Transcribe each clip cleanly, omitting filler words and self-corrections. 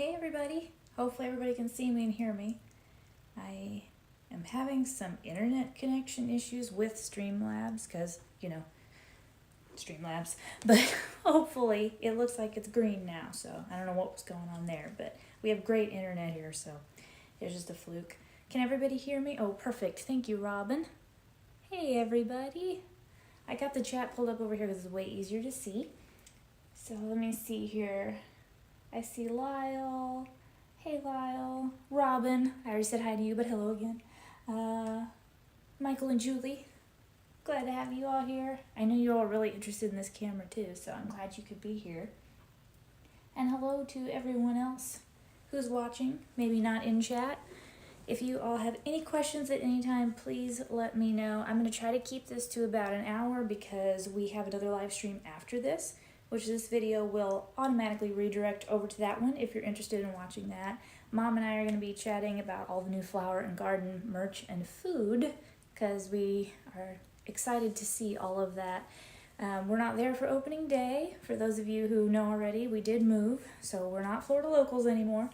Hey everybody, hopefully everybody can see me and hear me. I am having some internet connection issues with Streamlabs because, Streamlabs, but hopefully it looks like it's green now, so I don't know what was going on there, but we have great internet here, so it's just a fluke. Can everybody hear me? Oh, perfect. Thank you, Robin. Hey everybody. I got the chat pulled up over here because it's way easier to see. So let me see here. I see Lyle. Hey Lyle. Robin. I already said hi to you, but hello again. Michael and Julie. Glad to have you all here. I know you're all really interested in this camera too, so I'm glad you could be here. And hello to everyone else who's watching, maybe not in chat. If you all have any questions at any time, please let me know. I'm going to try to keep this to about an hour because we have another live stream after this, which this video will automatically redirect over to that one if you're interested in watching that. Mom and I are going to be chatting about all the new flower and garden merch and food because we are excited to see all of that. We're not there for opening day. For those of you who know already, we did move, so we're not Florida locals anymore,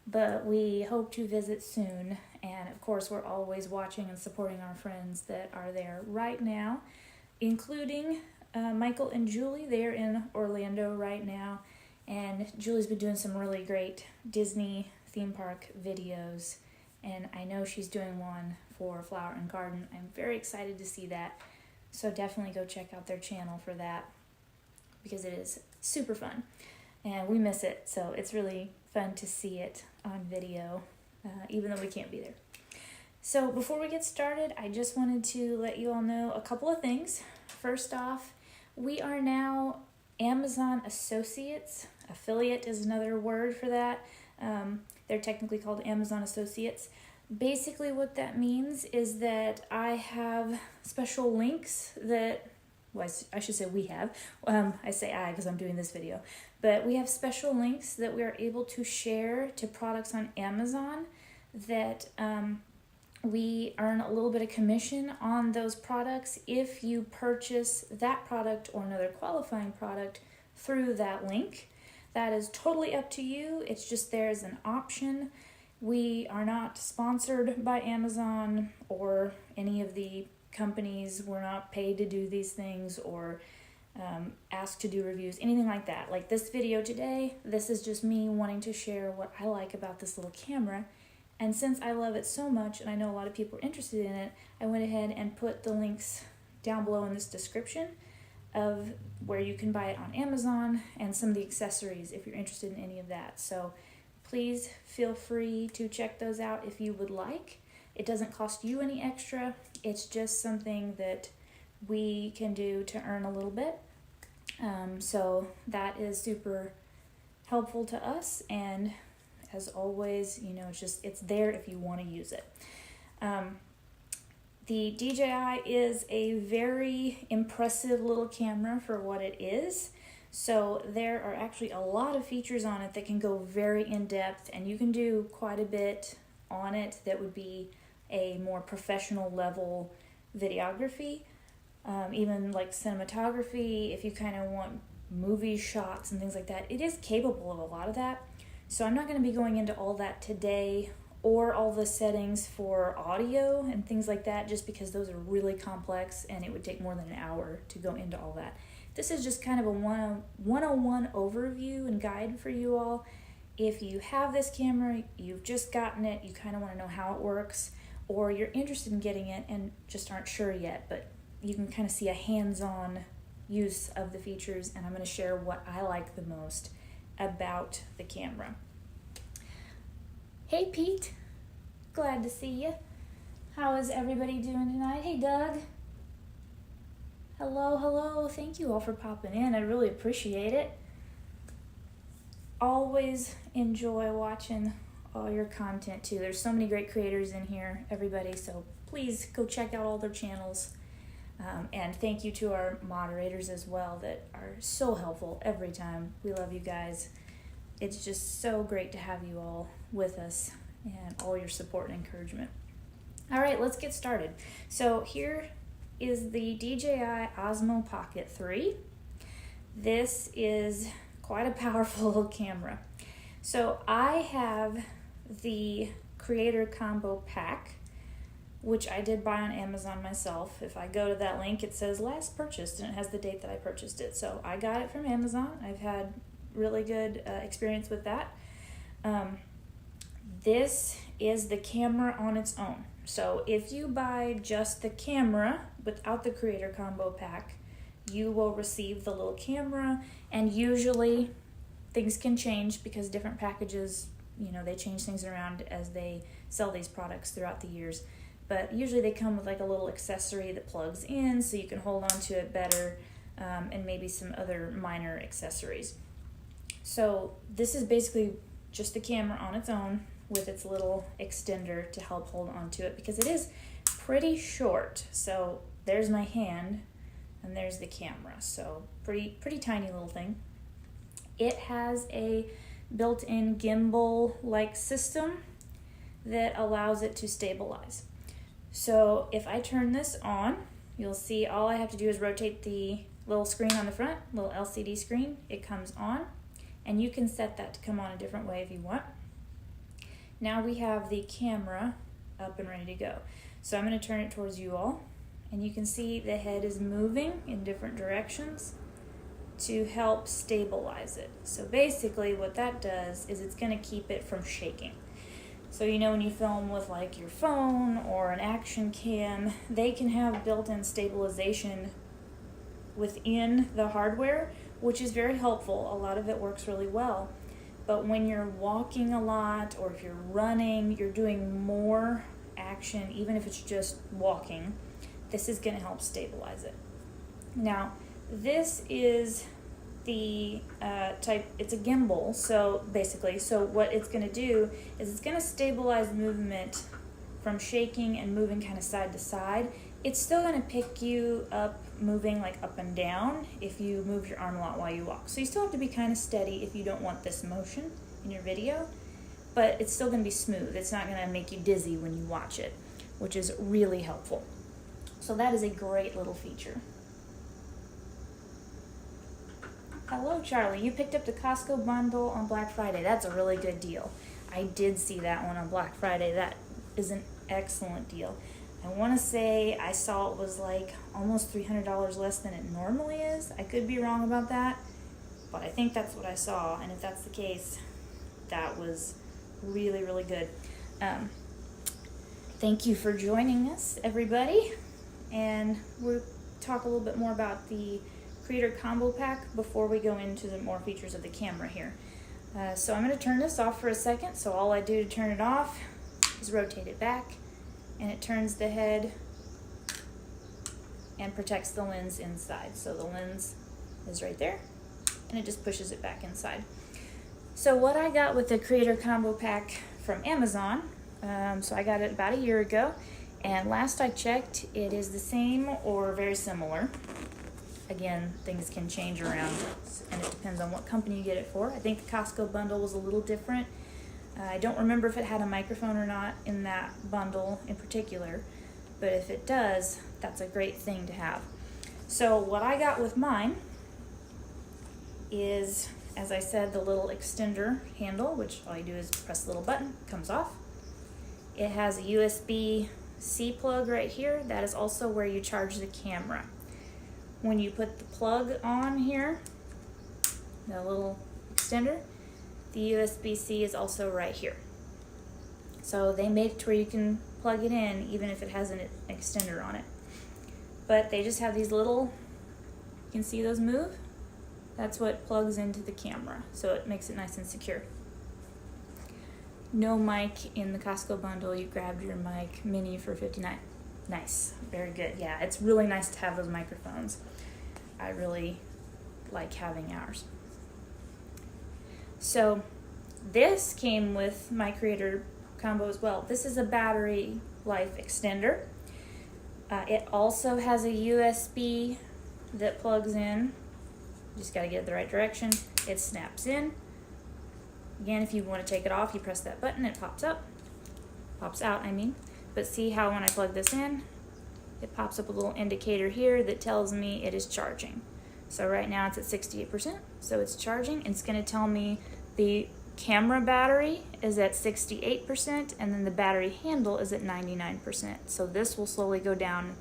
but we hope to visit soon. And of course, we're always watching and supporting our friends that are there right now, including Michael and Julie. They're in Orlando right now, and Julie's been doing some really great Disney theme park videos, and I know she's doing one for Flower and Garden. I'm very excited to see that, so definitely go check out their channel for that because it is super fun, and we miss it, so it's really fun to see it on video, even though we can't be there. So before we get started, I just wanted to let you all know a couple of things. First off, we are now Amazon Associates. Affiliate is another word for that. They're technically called Amazon Associates. Basically what that means is that I have special links that, well, I should say we have. I say I because I'm doing this video. But we have special links that we are able to share to products on Amazon that we earn a little bit of commission on those products if you purchase that product or another qualifying product through that link. That is totally up to you. It's just there as an option. We are not sponsored by Amazon or any of the companies. We're not paid to do these things or asked to do reviews, anything like that. Like this video today, this is just me wanting to share what I like about this little camera. And since I love it so much, and I know a lot of people are interested in it, I went ahead and put the links down below in this description of where you can buy it on Amazon and some of the accessories if you're interested in any of that. So please feel free to check those out if you would like. It doesn't cost you any extra. It's just something that we can do to earn a little bit. So that is super helpful to us, and as always, it's there if you want to use it. The DJI is a very impressive little camera for what it is. So there are actually a lot of features on it that can go very in-depth, and you can do quite a bit on it that would be a more professional level videography, even like cinematography, if you kind of want movie shots and things like that. It is capable of a lot of that. So I'm not going to be going into all that today or all the settings for audio and things like that, just because those are really complex and it would take more than an hour to go into all that. This is just kind of a 101 overview and guide for you all. If you have this camera, you've just gotten it, you kind of want to know how it works, or you're interested in getting it and just aren't sure yet, but you can kind of see a hands-on use of the features, and I'm going to share what I like the most about the camera. Hey Pete, glad to see you. How is everybody doing tonight? Hey Doug. Hello. Thank you all for popping in. I really appreciate it. Always enjoy watching all your content too. There's so many great creators in here, everybody, so please go check out all their channels. And thank you to our moderators as well that are so helpful every time. We love you guys. It's just so great to have you all with us and all your support and encouragement. All right, let's get started. So here is the DJI Osmo Pocket 3. This is quite a powerful little camera. So I have the Creator Combo Pack, which I did buy on Amazon myself. If I go to that link, it says last purchased, and it has the date that I purchased it. So I got it from Amazon. I've had really good experience with that. This is the camera on its own. So if you buy just the camera without the Creator Combo Pack, you will receive the little camera, and usually things can change because different packages, they change things around as they sell these products throughout the years. But usually they come with like a little accessory that plugs in so you can hold on to it better, and maybe some other minor accessories. So this is basically just the camera on its own with its little extender to help hold on to it, because it is pretty short. So there's my hand and there's the camera. So pretty tiny little thing. It has a built-in gimbal-like system that allows it to stabilize. So if I turn this on, you'll see all I have to do is rotate the little screen on the front, little LCD screen. It comes on, and you can set that to come on a different way if you want. Now we have the camera up and ready to go. So I'm going to turn it towards you all, and you can see the head is moving in different directions to help stabilize it. So basically what that does is it's going to keep it from shaking. So when you film with like your phone or an action cam, they can have built-in stabilization within the hardware, which is very helpful. A lot of it works really well. But when you're walking a lot, or if you're running, you're doing more action, even if it's just walking, this is going to help stabilize it. Now, this is the type, it's a gimbal, so what it's going to do is it's going to stabilize movement from shaking and moving kind of side to side. It's still going to pick you up, moving like up and down if you move your arm a lot while you walk. So you still have to be kind of steady if you don't want this motion in your video, but it's still going to be smooth. It's not going to make you dizzy when you watch it, which is really helpful. So that is a great little feature. Hello, Charlie. You picked up the Costco bundle on Black Friday. That's a really good deal. I did see that one on Black Friday. That is an excellent deal. I want to say I saw it was like almost $300 less than it normally is. I could be wrong about that, but I think that's what I saw. And if that's the case, that was really, really good. Thank you for joining us, everybody. And we'll talk a little bit more about the Creator Combo Pack before we go into the more features of the camera here. So I'm going to turn this off for a second. So all I do to turn it off is rotate it back, and it turns the head and protects the lens inside. So the lens is right there, and it just pushes it back inside. So what I got with the Creator Combo Pack from Amazon, so I got it about a year ago, and last I checked, it is the same or very similar. Again, things can change around, and it depends on what company you get it for. I think the Costco bundle was a little different. I don't remember if it had a microphone or not in that bundle in particular, but if it does, that's a great thing to have. So what I got with mine is, as I said, the little extender handle, which all you do is press the little button, comes off. It has a USB-C plug right here. That is also where you charge the camera. When you put the plug on here, the little extender, the USB-C is also right here. So they made it to where you can plug it in even if it has an extender on it. But they just have these little, you can see those move? That's what plugs into the camera, so it makes it nice and secure. No mic in the Costco bundle. You grabbed your mic mini for $59. Nice, very good. Yeah, it's really nice to have those microphones. I really like having ours. So this came with my Creator Combo as well. This is a battery life extender. It also has a USB that plugs in. You just got to get it the right direction. It snaps in. Again, if you want to take it off, you press that button, it pops up. Pops out, I mean. But see how when I plug this in, it pops up a little indicator here that tells me it is charging. So right now it's at 68%, so it's charging, and it's going to tell me the camera battery is at 68%, and then the battery handle is at 99%. So this will slowly go down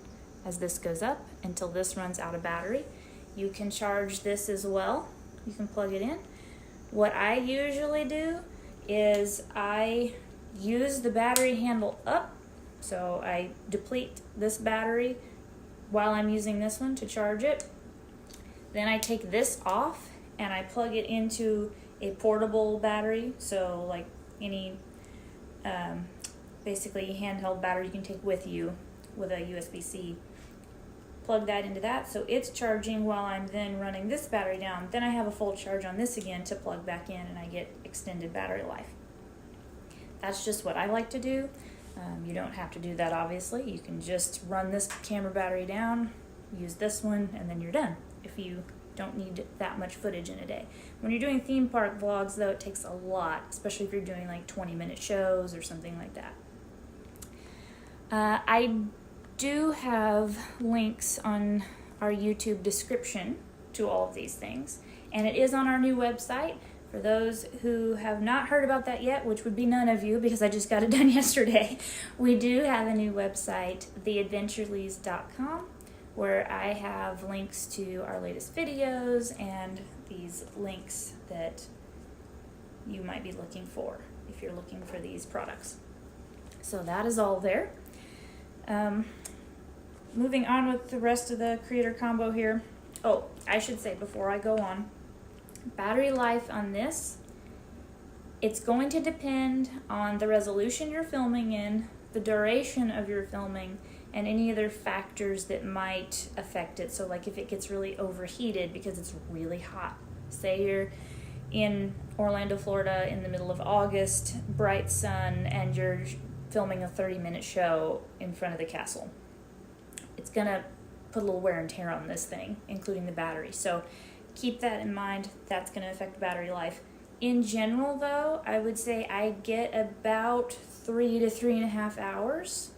as this goes up until this runs out of battery. You can charge this as well. You can plug it in. What I usually do is I use the battery handle up, so I deplete this battery while I'm using this one to charge it. Then I take this off and I plug it into a portable battery, so like any basically handheld battery you can take with you with a USB-C. Plug that into that, so it's charging while I'm then running this battery down. Then I have a full charge on this again to plug back in, and I get extended battery life. That's just what I like to do. You don't have to do that, obviously. You can just run this camera battery down, use this one, and then you're done if you don't need that much footage in a day. When you're doing theme park vlogs, though, it takes a lot, especially if you're doing like 20-minute shows or something like that. I do have links on our YouTube description to all of these things, and it is on our new website. For those who have not heard about that yet, which would be none of you because I just got it done yesterday, we do have a new website, theadventurelees.com, where I have links to our latest videos and these links that you might be looking for if you're looking for these products. So that is all there. Moving on with the rest of the creator combo here. Oh, I should say before I go on, battery life on this, it's going to depend on the resolution you're filming in, the duration of your filming, and any other factors that might affect it. So like if it gets really overheated because it's really hot. Say you're in Orlando, Florida in the middle of August, bright sun, and you're filming a 30-minute show in front of the castle. It's gonna put a little wear and tear on this thing, including the battery. So keep that in mind. That's gonna affect battery life. In general though, I would say I get about 3 to 3.5 hours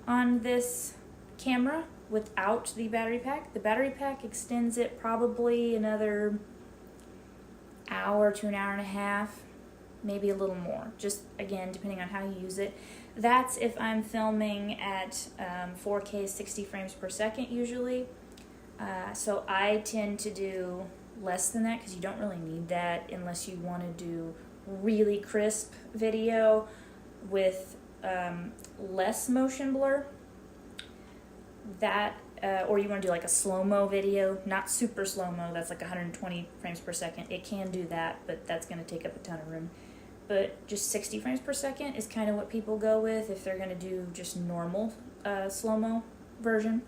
on this camera without the battery pack. The battery pack extends it probably another hour to an hour and a half, maybe a little more, just again depending on how you use it. That's if I'm filming at 4K 60 frames per second usually. So I tend to do less than that because you don't really need that unless you want to do really crisp video with less motion blur. That or you want to do like a slow-mo video, not super slow-mo, that's like 120 frames per second. It can do that, but that's going to take up a ton of room. But just 60 frames per second is kind of what people go with if they're going to do just normal slow-mo version.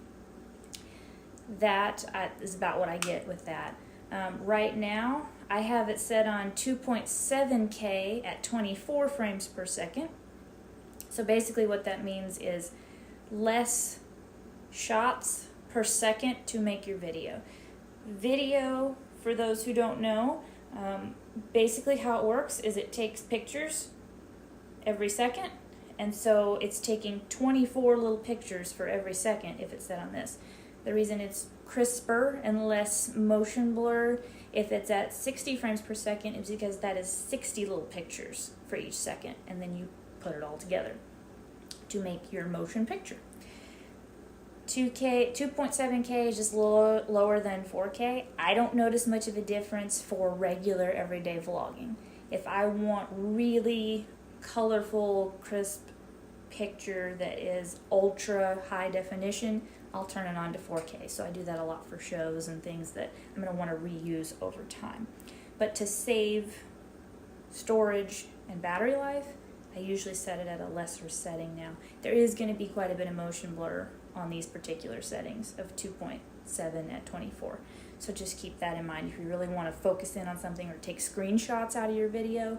That is about what I get with that. Right now, I have it set on 2.7K at 24 frames per second. So basically what that means is less shots per second to make your video. Video, for those who don't know, basically how it works is it takes pictures every second, and so it's taking 24 little pictures for every second if it's set on this. The reason it's crisper and less motion blur if it's at 60 frames per second is because that is 60 little pictures for each second, and then you put it all together to make your motion picture. 2.7K is just lower than 4K. I don't notice much of a difference for regular everyday vlogging. If I want really colorful, crisp picture that is ultra high definition, I'll turn it on to 4K. So I do that a lot for shows and things that I'm going to want to reuse over time. But to save storage and battery life, I usually set it at a lesser setting now. There is going to be quite a bit of motion blur on these particular settings of 2.7 at 24. So just keep that in mind. If you really want to focus in on something or take screenshots out of your video,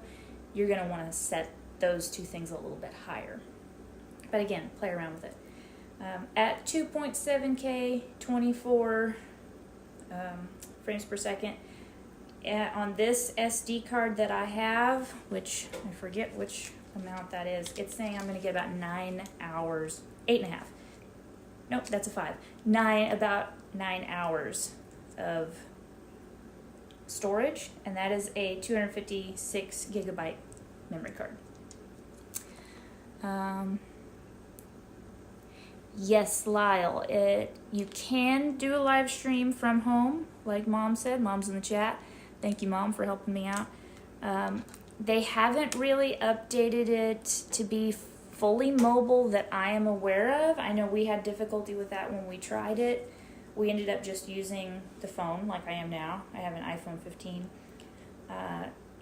you're going to want to set those two things a little bit higher. But again, play around with it. At 2.7K, 24 frames per second, on this SD card that I have, which I forget which amount that is, it's saying I'm going to get about 9 hours, 8.5. Nope, that's a 5. About 9 hours of storage, and that is a 256 gigabyte memory card. Yes, Lyle, you can do a live stream from home, like Mom said. Mom's in the chat. Thank you, Mom, for helping me out. They haven't really updated it to be fully mobile that I am aware of. I know we had difficulty with that when we tried it. We ended up just using the phone like I am now. I have an iPhone 15.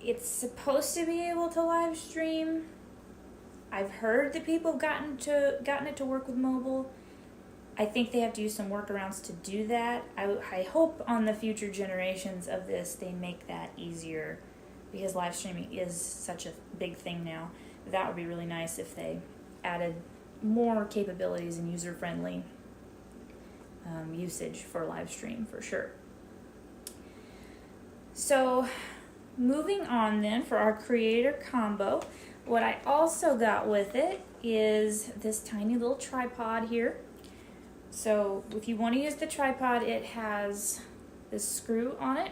It's supposed to be able to live stream. I've heard that people have gotten it to work with mobile. I think they have to use some workarounds to do that. I hope on the future generations of this they make that easier, because live streaming is such a big thing now. That would be really nice if they added more capabilities and user-friendly usage for live stream for sure. So moving on then for our creator combo, what I also got with it is this tiny little tripod here. So if you want to use the tripod, it has this screw on it.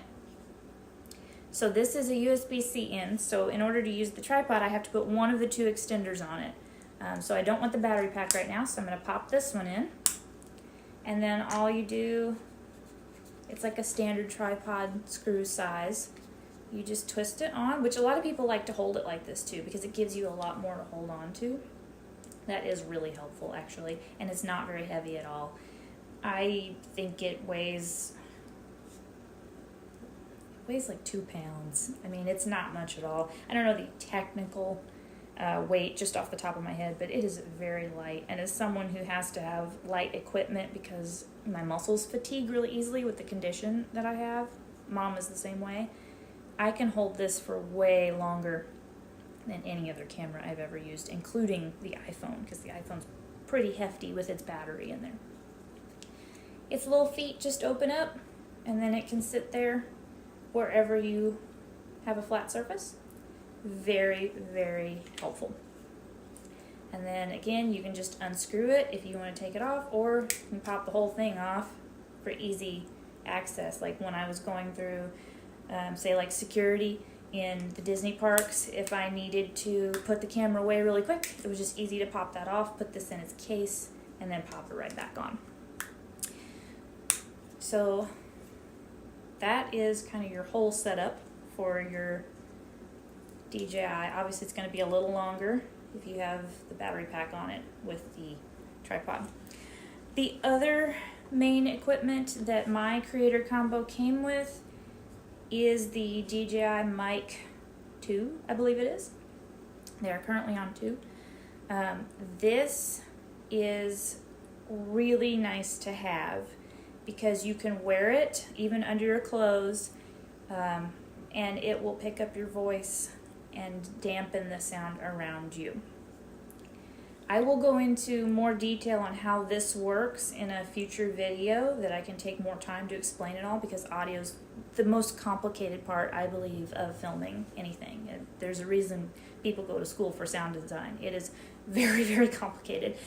So this is a USB-C in, so in order to use the tripod, I have to put one of the two extenders on it. So I don't want the battery pack right now, so I'm going to pop this one in. And then all you do, it's like a standard tripod screw size. You just twist it on, which a lot of people like to hold it like this too, because it gives you a lot more to hold on to. That is really helpful, actually, and it's not very heavy at all. I think it weighs like 2 pounds. I mean, it's not much at all. I don't know the technical weight just off the top of my head, but it is very light. And as someone who has to have light equipment because my muscles fatigue really easily with the condition that I have, Mom is the same way, I can hold this for way longer than any other camera I've ever used, including the iPhone, because the iPhone's pretty hefty with its battery in there. Its little feet just open up, and then it can sit there wherever you have a flat surface. Very, very helpful. And then again, you can just unscrew it if you want to take it off, or you can pop the whole thing off for easy access. Like when I was going through, say like security in the Disney parks, if I needed to put the camera away really quick, it was just easy to pop that off, put this in its case, and then pop it right back on. So that is kind of your whole setup for your DJI. Obviously it's going to be a little longer if you have the battery pack on it with the tripod. The other main equipment that my creator combo came with is the DJI Mic 2, I believe it is. They are currently on 2. This is really nice to have because you can wear it even under your clothes, and it will pick up your voice and dampen the sound around you. I will go into more detail on how this works in a future video that I can take more time to explain it all, because audio's the most complicated part, I believe, of filming anything. And there's a reason people go to school for sound design. It is very, very complicated.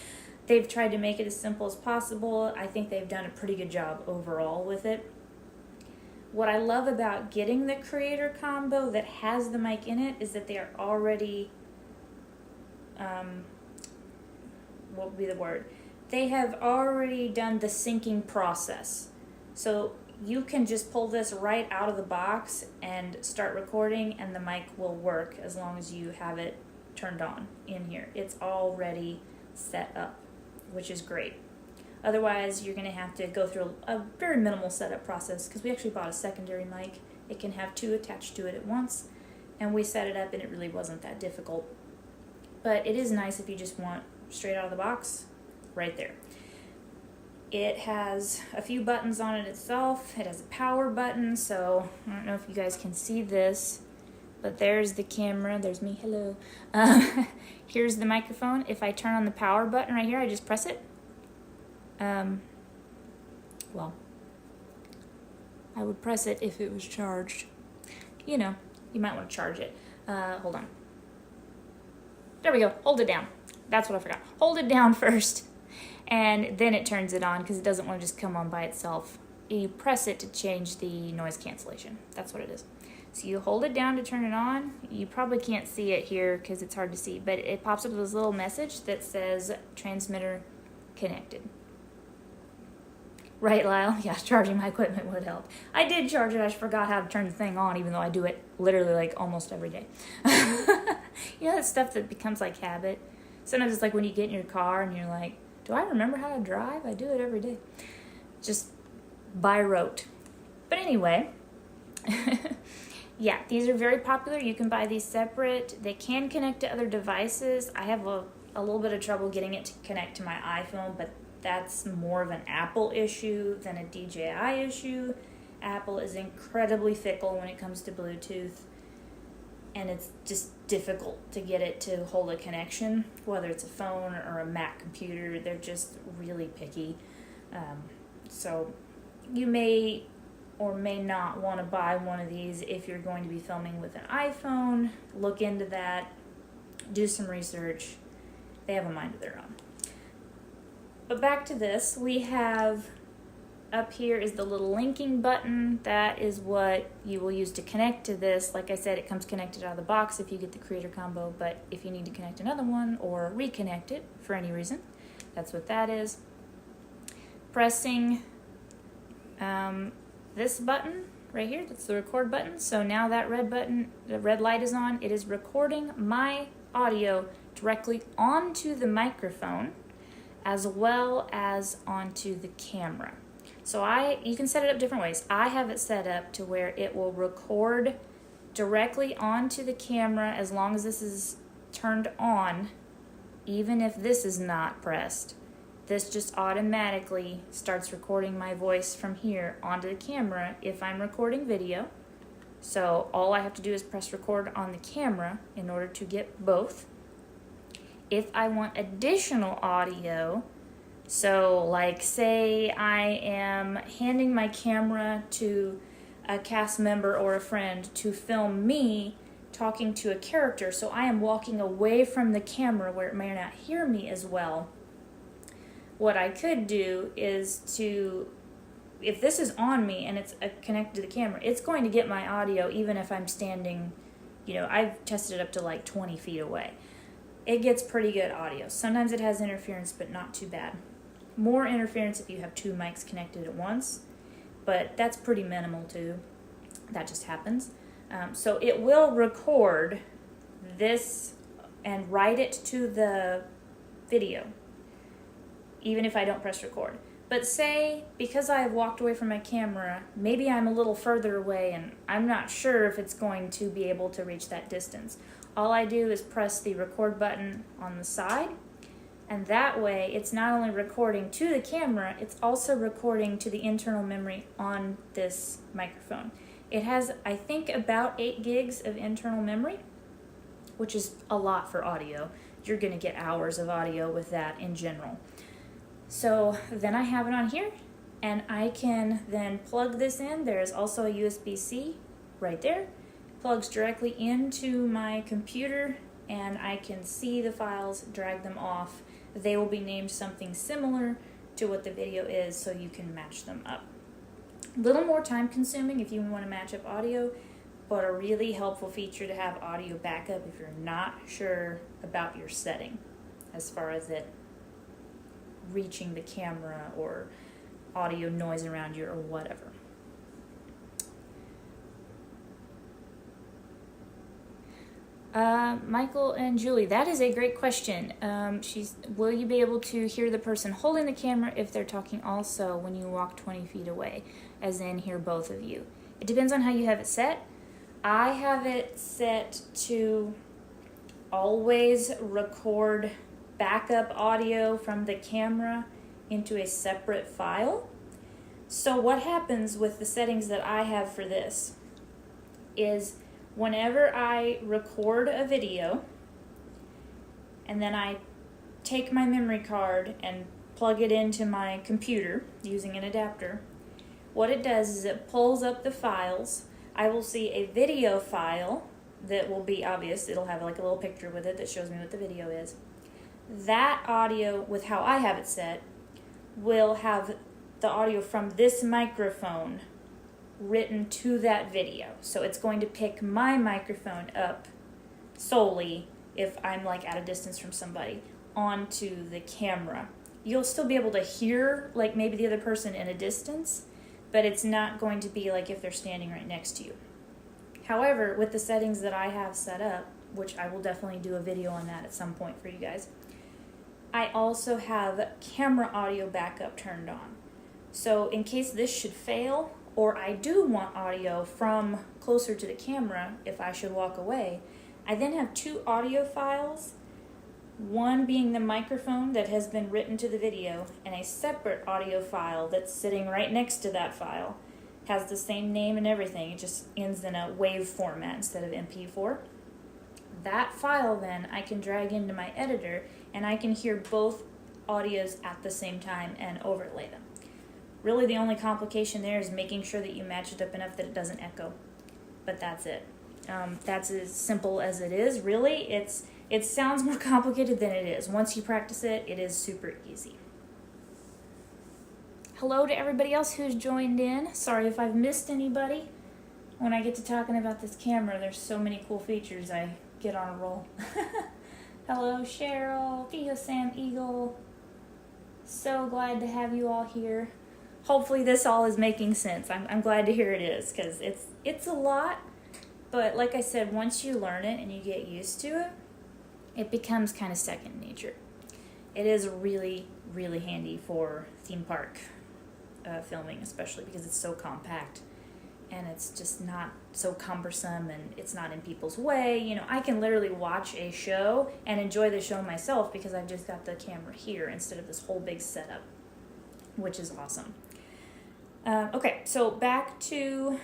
They've tried to make it as simple as possible. I think they've done a pretty good job overall with it. What I love about getting the creator combo that has the mic in it is that they are already, what would be the word? They have already done the syncing process. So you can just pull this right out of the box and start recording, and the mic will work as long as you have it turned on in here. It's already set up, which is great. Otherwise, you're going to have to go through a very minimal setup process, because we actually bought a secondary mic. It can have 2 attached to it at once, and we set it up, and it really wasn't that difficult. But it is nice if you just want straight out of the box, right there. It has a few buttons on it itself. It has a power button, so I don't know if you guys can see this, but there's the camera. There's me. Hello. Here's the microphone. If I turn on the power button right here, I just press it. Well, I would press it if it was charged. You know, you might want to charge it. Hold on. There we go. Hold it down. That's what I forgot. Hold it down first, and then it turns it on, because it doesn't want to just come on by itself you press it to change the noise cancellation. That's what it is. So you hold it down to turn it on. You probably can't see it here because it's hard to see, but it pops up with this little message that says transmitter connected. Right, Lyle? Yeah, charging my equipment would help. I did charge it. I just forgot how to turn the thing on, even though I do it literally like almost every day. You know that stuff that becomes like habit? Sometimes it's like when you get in your car and you're like, do I remember how to drive? I do it every day. Just by rote. But anyway, yeah, these are very popular. You can buy these separate. They can connect to other devices. I have a little bit of trouble getting it to connect to my iPhone, but that's more of an Apple issue than a DJI issue. Apple is incredibly fickle when it comes to Bluetooth, and it's just difficult to get it to hold a connection, whether it's a phone or a Mac computer. They're just really picky. So you may or may not want to buy one of these if you're going to be filming with an iPhone. Look into that. Do some research. They have a mind of their own. But back to this, we have up here is the little linking button. That is what you will use to connect to this. Like I said, it comes connected out of the box if you get the creator combo, but if you need to connect another one or reconnect it for any reason, that's what that is. Pressing this button right here, that's the record button. So now that red button, the red light is on. It is recording my audio directly onto the microphone as well as onto the camera. So you can set it up different ways. I have it set up to where it will record directly onto the camera as long as this is turned on, even if this is not pressed. This just automatically starts recording my voice from here onto the camera if I'm recording video. So all I have to do is press record on the camera in order to get both. If I want additional audio, so like say I am handing my camera to a cast member or a friend to film me talking to a character, so I am walking away from the camera where it may not hear me as well, what I could do is if this is on me and it's connected to the camera, it's going to get my audio even if I'm standing, I've tested it up to like 20 feet away. It gets pretty good audio. Sometimes it has interference, but not too bad. More interference if you have two mics connected at once, but that's pretty minimal too. That just happens. So it will record this and write it to the video, even if I don't press record. But say, because I have walked away from my camera, maybe I'm a little further away and I'm not sure if it's going to be able to reach that distance. All I do is press the record button on the side, and that way it's not only recording to the camera, it's also recording to the internal memory on this microphone. It has, I think, about 8 gigs of internal memory, which is a lot for audio. You're going to get hours of audio with that in general. So then I have it on here, and I can then plug this in. There's also a USB-C right there. Plugs directly into my computer, and I can see the files, drag them off. They will be named something similar to what the video is, so you can match them up. A little more time consuming if you want to match up audio, but a really helpful feature to have audio backup if you're not sure about your setting as far as it reaching the camera or audio noise around you or whatever. Michael and Julie, that is a great question. Will you be able to hear the person holding the camera if they're talking also when you walk 20 feet away, as in hear both of you? It depends on how you have it set. I have it set to always record backup audio from the camera into a separate file. So what happens with the settings that I have for this is whenever I record a video and then I take my memory card and plug it into my computer using an adapter, what it does is it pulls up the files. I will see a video file that will be obvious. It'll have like a little picture with it that shows me what the video is. That audio, with how I have it set, will have the audio from this microphone written to that video. So it's going to pick my microphone up solely if I'm like at a distance from somebody onto the camera. You'll still be able to hear like maybe the other person in a distance, but it's not going to be like if they're standing right next to you. However, with the settings that I have set up, which I will definitely do a video on that at some point for you guys, I also have camera audio backup turned on. So in case this should fail, or I do want audio from closer to the camera if I should walk away, I then have two audio files, one being the microphone that has been written to the video, and a separate audio file that's sitting right next to that file. Has the same name and everything, it just ends in a WAV format instead of MP4. That file then I can drag into my editor and I can hear both audios at the same time and overlay them. Really the only complication there is making sure that you match it up enough that it doesn't echo. But that's it. That's as simple as it is. Really, it sounds more complicated than it is. Once you practice it, it is super easy. Hello to everybody else who's joined in. Sorry if I've missed anybody. When I get to talking about this camera, there's so many cool features, I get on a roll. Hello Cheryl, Theo Sam Eagle. So glad to have you all here. Hopefully this all is making sense. I'm glad to hear it is, because it's a lot. But like I said, once you learn it and you get used to it, it becomes kind of second nature. It is really, really handy for theme park filming, especially because it's so compact and it's just not so cumbersome and it's not in people's way. You know, I can literally watch a show and enjoy the show myself because I've just got the camera here instead of this whole big setup, which is awesome. Okay, so back to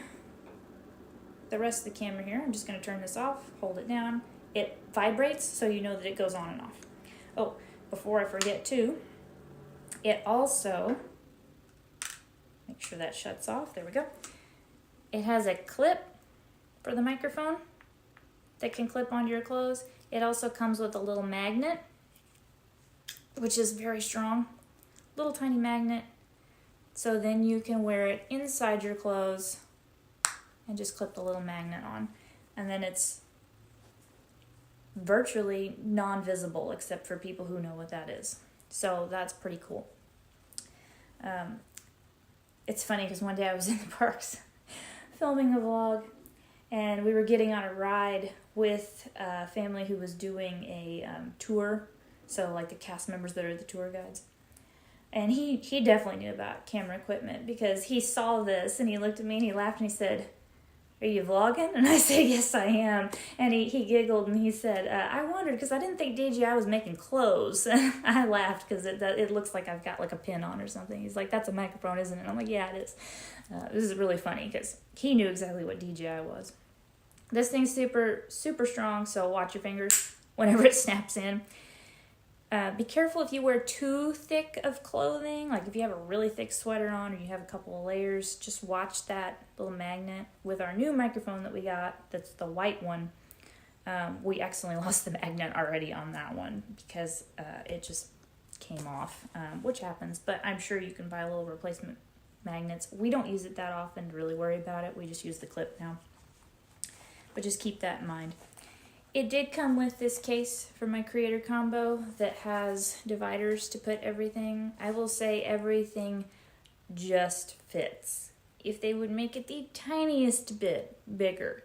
the rest of the camera here. I'm just going to turn this off, hold it down. It vibrates, so you know that it goes on and off. Oh, before I forget too, it also, make sure that shuts off, there we go. It has a clip for the microphone that can clip onto your clothes. It also comes with a little magnet, which is very strong. Little tiny magnet. So then you can wear it inside your clothes and just clip the little magnet on. And then it's virtually non-visible except for people who know what that is. So that's pretty cool. It's funny because one day I was in the parks filming a vlog and we were getting on a ride with a family who was doing a tour. So like the cast members that are the tour guides. And he definitely knew about camera equipment because he saw this and he looked at me and he laughed and he said, "Are you vlogging?" And I said, "Yes, I am." And he giggled and he said, "I wondered because I didn't think DJI was making clothes." And I laughed because it looks like I've got like a pin on or something. He's like, "That's a microphone, isn't it?" I'm like, "Yeah, it is." This is really funny because he knew exactly what DJI was. This thing's super, super strong, so watch your fingers whenever it snaps in. Be careful if you wear too thick of clothing, like if you have a really thick sweater on or you have a couple of layers, just watch that little magnet. With our new microphone that we got, that's the white one, we accidentally lost the magnet already on that one because it just came off, which happens, but I'm sure you can buy little replacement magnets. We don't use it that often to really worry about it. We just use the clip now, but just keep that in mind. It did come with this case for my creator combo that has dividers to put everything. I will say everything just fits. If they would make it the tiniest bit bigger,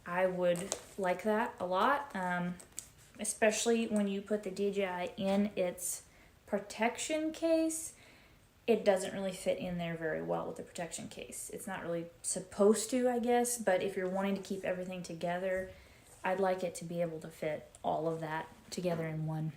I would like that a lot, especially when you put the DJI in its protection case. It doesn't really fit in there very well with the protection case. It's not really supposed to, I guess, but if you're wanting to keep everything together, I'd like it to be able to fit all of that together in one.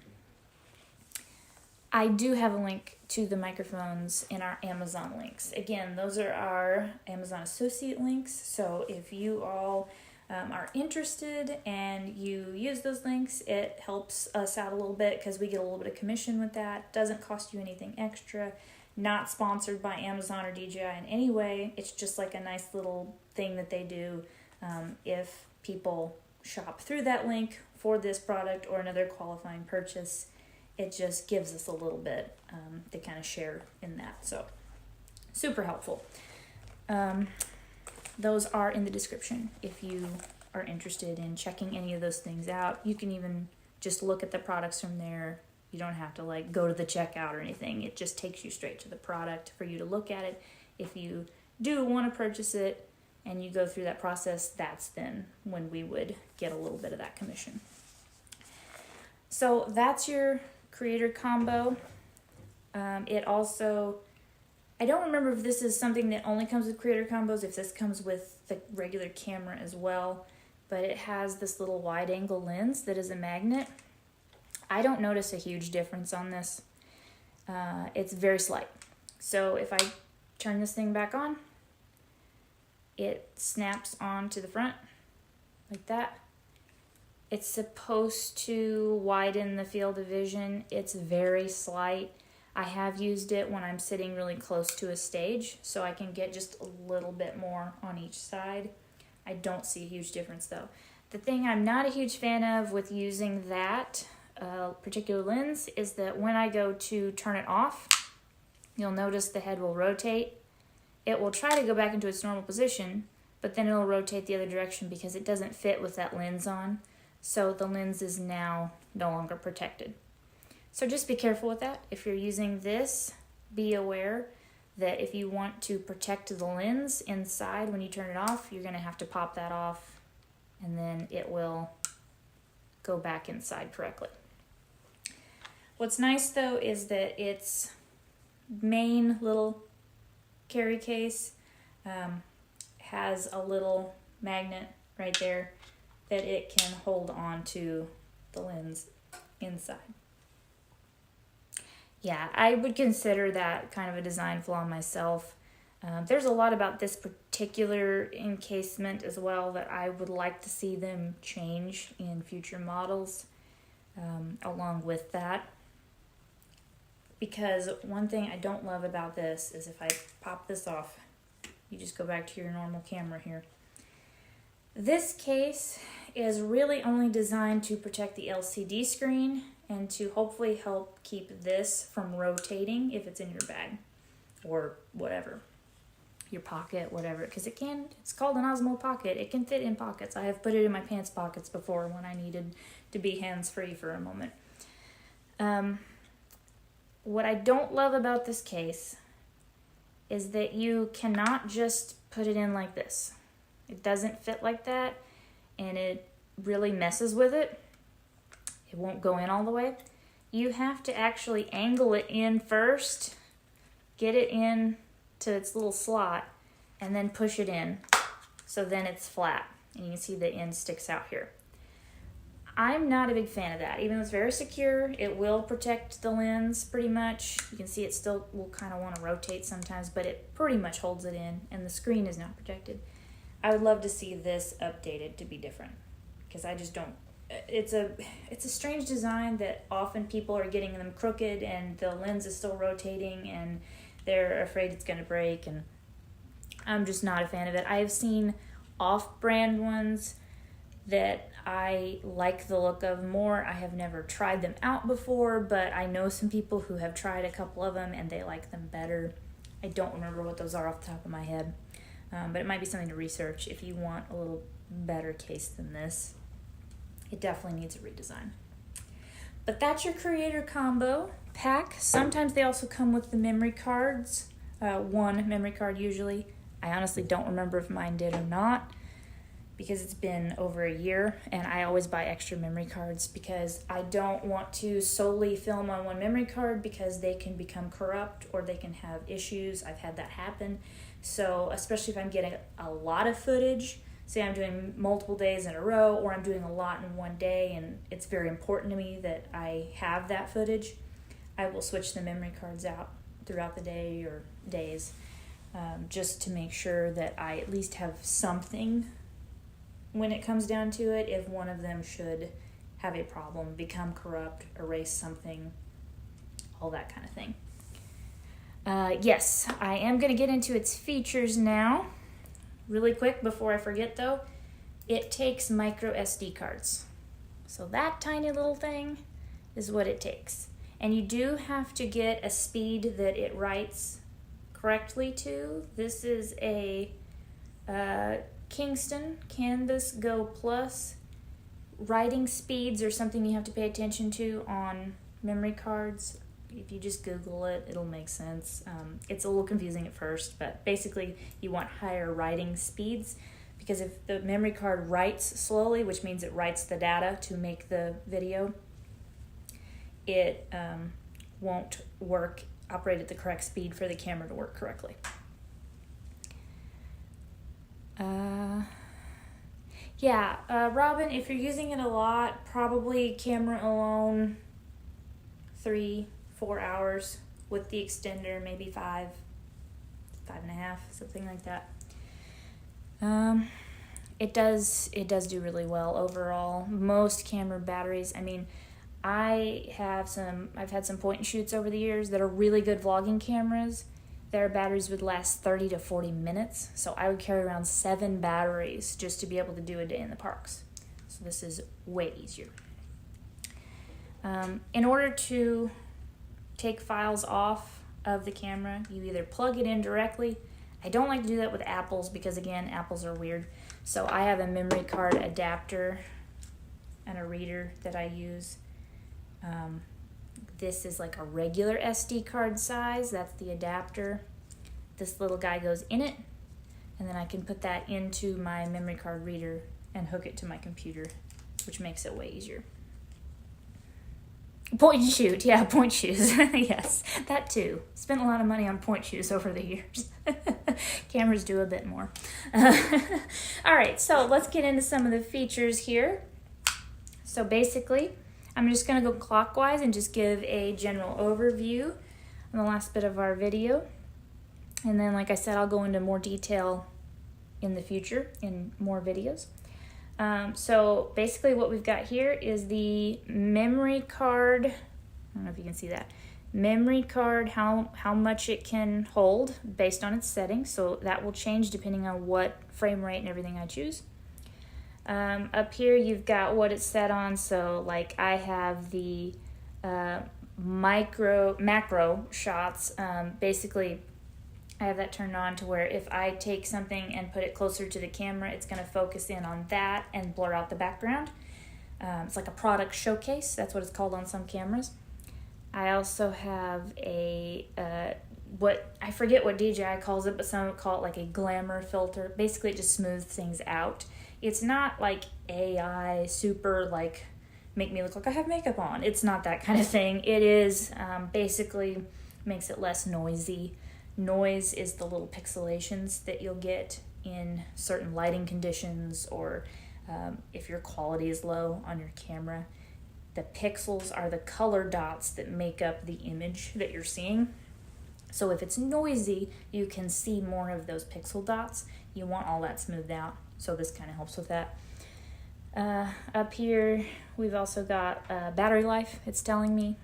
I do have a link to the microphones in our Amazon links. Again, those are our Amazon associate links, so if you all are interested and you use those links, it helps us out a little bit because we get a little bit of commission with that. Doesn't cost you anything extra. Not sponsored by Amazon or DJI in any way. It's just like a nice little thing that they do if people shop through that link for this product or another qualifying purchase. It just gives us a little bit to kind of share in that. So Super helpful. Those are in the description if you are interested in checking any of those things out. You can even just look at the products from there. You don't have to like go to the checkout or anything. It just takes you straight to the product for you to look at it. If you do want to purchase it and you go through that process, that's then when we would get a little bit of that commission. So that's your creator combo. It also, I don't remember if this is something that only comes with creator combos, if this comes with the regular camera as well, but it has this little wide angle lens that is a magnet. I don't notice a huge difference on this. It's very slight. So if I turn this thing back on, it snaps onto the front like that. It's supposed to widen the field of vision. It's very slight. I have used it when I'm sitting really close to a stage, so I can get just a little bit more on each side. I don't see a huge difference though. The thing I'm not a huge fan of with using that particular lens is that when I go to turn it off, you'll notice the head will rotate. It will try to go back into its normal position, but then it'll rotate the other direction because it doesn't fit with that lens on. So the lens is now no longer protected. So just be careful with that. If you're using this, be aware that if you want to protect the lens inside when you turn it off, you're going to have to pop that off and then it will go back inside correctly. What's nice though is that its main little carry case has a little magnet right there that it can hold on to the lens inside. Yeah, I would consider that kind of a design flaw myself. There's a lot about this particular encasement as well that I would like to see them change in future models along with that. Because one thing I don't love about this is if I pop this off, you just go back to your normal camera here. This case is really only designed to protect the LCD screen and to hopefully help keep this from rotating if it's in your bag or whatever, your pocket, whatever, because it's called an Osmo Pocket. It can fit in pockets. I have put it in my pants pockets before when I needed to be hands-free for a moment. What I don't love about this case is that you cannot just put it in like this. It doesn't fit like that, and it really messes with it. It won't go in all the way. You have to actually angle it in first, get it in to its little slot, and then push it in. So then it's flat, and you can see the end sticks out here. I'm not a big fan of that. Even though it's very secure, it will protect the lens pretty much. You can see it still will kind of want to rotate sometimes, but it pretty much holds it in, and the screen is not protected. I would love to see this updated to be different, because I just don't. It's a strange design that often people are getting them crooked and the lens is still rotating and they're afraid it's going to break, and I'm just not a fan of it. I have seen off-brand ones that I like the look of more. I have never tried them out before, but I know some people who have tried a couple of them and they like them better. I don't remember what those are off the top of my head, but it might be something to research if you want a little better case than this. It definitely needs a redesign. But that's your creator combo pack. Sometimes they also come with the memory cards, one memory card usually. I honestly don't remember if mine did or not, because it's been over a year, and I always buy extra memory cards because I don't want to solely film on one memory card because they can become corrupt or they can have issues. I've had that happen. So especially if I'm getting a lot of footage, say I'm doing multiple days in a row, or I'm doing a lot in one day and it's very important to me that I have that footage, I will switch the memory cards out throughout the day or days, just to make sure that I at least have something when it comes down to it, if one of them should have a problem, become corrupt, erase something, all that kind of thing. Yes, I am going to get into its features now. Really quick before I forget though, it takes micro SD cards. So that tiny little thing is what it takes. And you do have to get a speed that it writes correctly to. This is a Kingston Canvas Go Plus. Writing speeds are something you have to pay attention to on memory cards. If you just Google it, it'll make sense. It's a little confusing at first, but basically you want higher writing speeds, because if the memory card writes slowly, which means it writes the data to make the video, it won't operate at the correct speed for the camera to work correctly. Robin, if you're using it a lot, probably camera alone 3-4 hours, with the extender maybe 5.5, something like that. It does do really well overall. Most camera batteries, I mean, I've had some point and shoots over the years that are really good vlogging cameras. Their batteries would last 30 to 40 minutes. So I would carry around 7 batteries just to be able to do a day in the parks. So this is way easier. In order to take files off of the camera, you either plug it in directly. I don't like to do that with Apples because, again, Apples are weird. So I have a memory card adapter and a reader that I use. This is like a regular SD card size. That's the adapter. This little guy goes in it, and then I can put that into my memory card reader and hook it to my computer, which makes it way easier. Point and shoot, yeah, point shoes. Yes, that too. Spent a lot of money on point shoes over the years. Cameras do a bit more. All right, so let's get into some of the features here. So basically, I'm just going to go clockwise and just give a general overview on the last bit of our video. And then, like I said, I'll go into more detail in the future in more videos. So basically what we've got here is the memory card. I don't know if you can see that. Memory card, how much it can hold based on its settings. So that will change depending on what frame rate and everything I choose. Up here you've got what it's set on. So like I have the macro shots. Basically I have that turned on to where if I take something and put it closer to the camera, it's going to focus in on that and blur out the background. It's like a product showcase. That's what it's called on some cameras. I also have a, I forget what DJI calls it, but some call it like a glamour filter. Basically it just smooths things out. It's not like AI super like make me look like I have makeup on. It's not that kind of thing. It is basically makes it less noisy. Noise is the little pixelations that you'll get in certain lighting conditions, or if your quality is low on your camera. The pixels are the color dots that make up the image that you're seeing. So if it's noisy, you can see more of those pixel dots. You want all that smoothed out, so this kind of helps with that. Up here, we've also got battery life, it's telling me.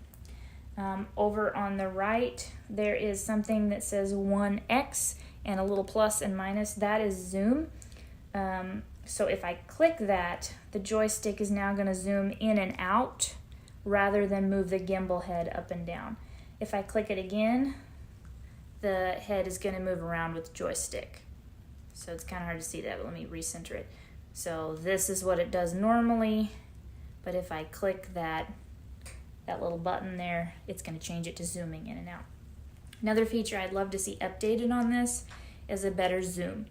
Over on the right, there is something that says 1x and a little plus and minus. That is zoom. So if I click that, the joystick is now going to zoom in and out rather than move the gimbal head up and down. If I click it again, the head is going to move around with the joystick. So it's kind of hard to see that, but let me recenter it. So this is what it does normally, but if I click that little button there, it's going to change it to zooming in and out. Another feature I'd love to see updated on this is a better zoom.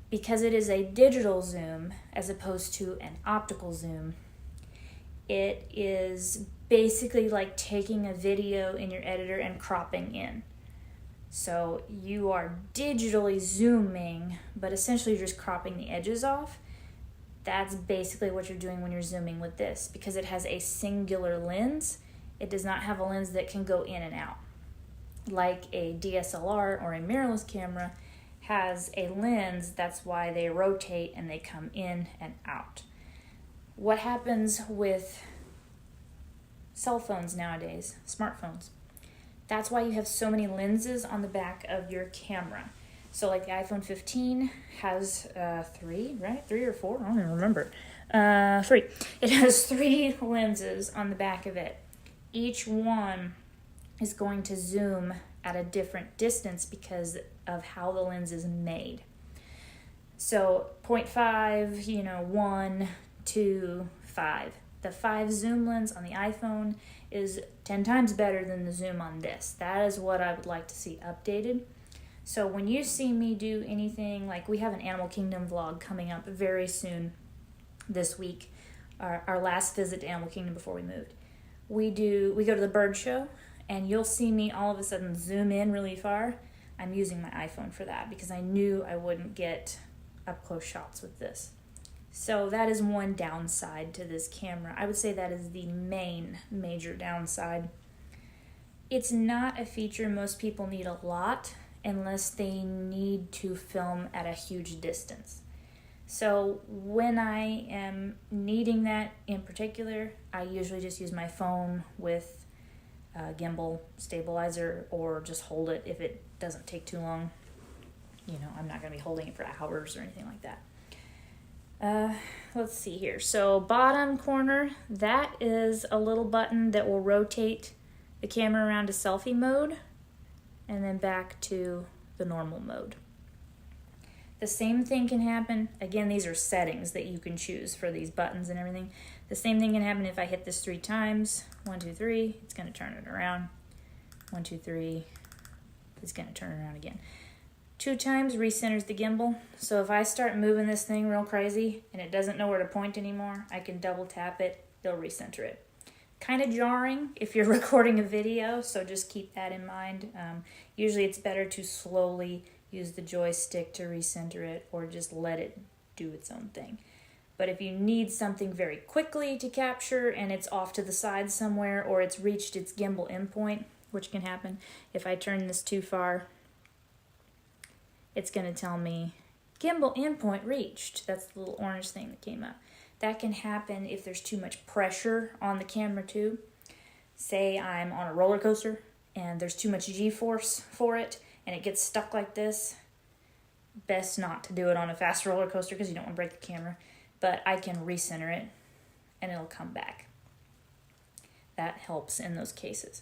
Because it is a digital zoom as opposed to an optical zoom, it is basically like taking a video in your editor and cropping in. So you are digitally zooming, but essentially you're just cropping the edges off. That's basically what you're doing when you're zooming with this. Because it has a singular lens, it does not have a lens that can go in and out. Like a DSLR or a mirrorless camera has a lens, that's why they rotate and they come in and out. What happens with cell phones nowadays, smartphones? That's why you have so many lenses on the back of your camera. So like the iPhone 15 has 3, right? 3 or 4? I don't even remember. 3. It has 3 lenses on the back of it. Each one is going to zoom at a different distance because of how the lens is made. So 0.5, 1, 2, 5. The 5 zoom lens on the iPhone is 10 times better than the zoom on this. That is what I would like to see updated. So when you see me do anything, like we have an Animal Kingdom vlog coming up very soon this week, our last visit to Animal Kingdom before we moved. We go to the bird show, and you'll see me all of a sudden zoom in really far. I'm using my iPhone for that because I knew I wouldn't get up close shots with this. So that is one downside to this camera. I would say that is the main major downside. It's not a feature most people need a lot unless they need to film at a huge distance. So when I am needing that in particular, I usually just use my phone with a gimbal stabilizer or just hold it if it doesn't take too long. I'm not going to be holding it for hours or anything like that. Let's see here. So bottom corner, that is a little button that will rotate the camera around to selfie mode and then back to the normal mode. The same thing can happen, again, these are settings that you can choose for these buttons and everything. The same thing can happen if I hit this 3 times. 1, 2, 3, it's going to turn it around. 1, 2, 3, it's going to turn it around again. 2 times recenters the gimbal. So if I start moving this thing real crazy and it doesn't know where to point anymore, I can double tap it, it'll recenter it. Kind of jarring if you're recording a video, so just keep that in mind. Usually it's better to slowly use the joystick to recenter it or just let it do its own thing. But if you need something very quickly to capture and it's off to the side somewhere or it's reached its gimbal endpoint, which can happen if I turn this too far, it's going to tell me gimbal endpoint reached. That's the little orange thing that came up. That can happen if there's too much pressure on the camera too. Say I'm on a roller coaster and there's too much G-force for it and it gets stuck like this. Best not to do it on a fast roller coaster because you don't want to break the camera. But I can recenter it and it'll come back. That helps in those cases.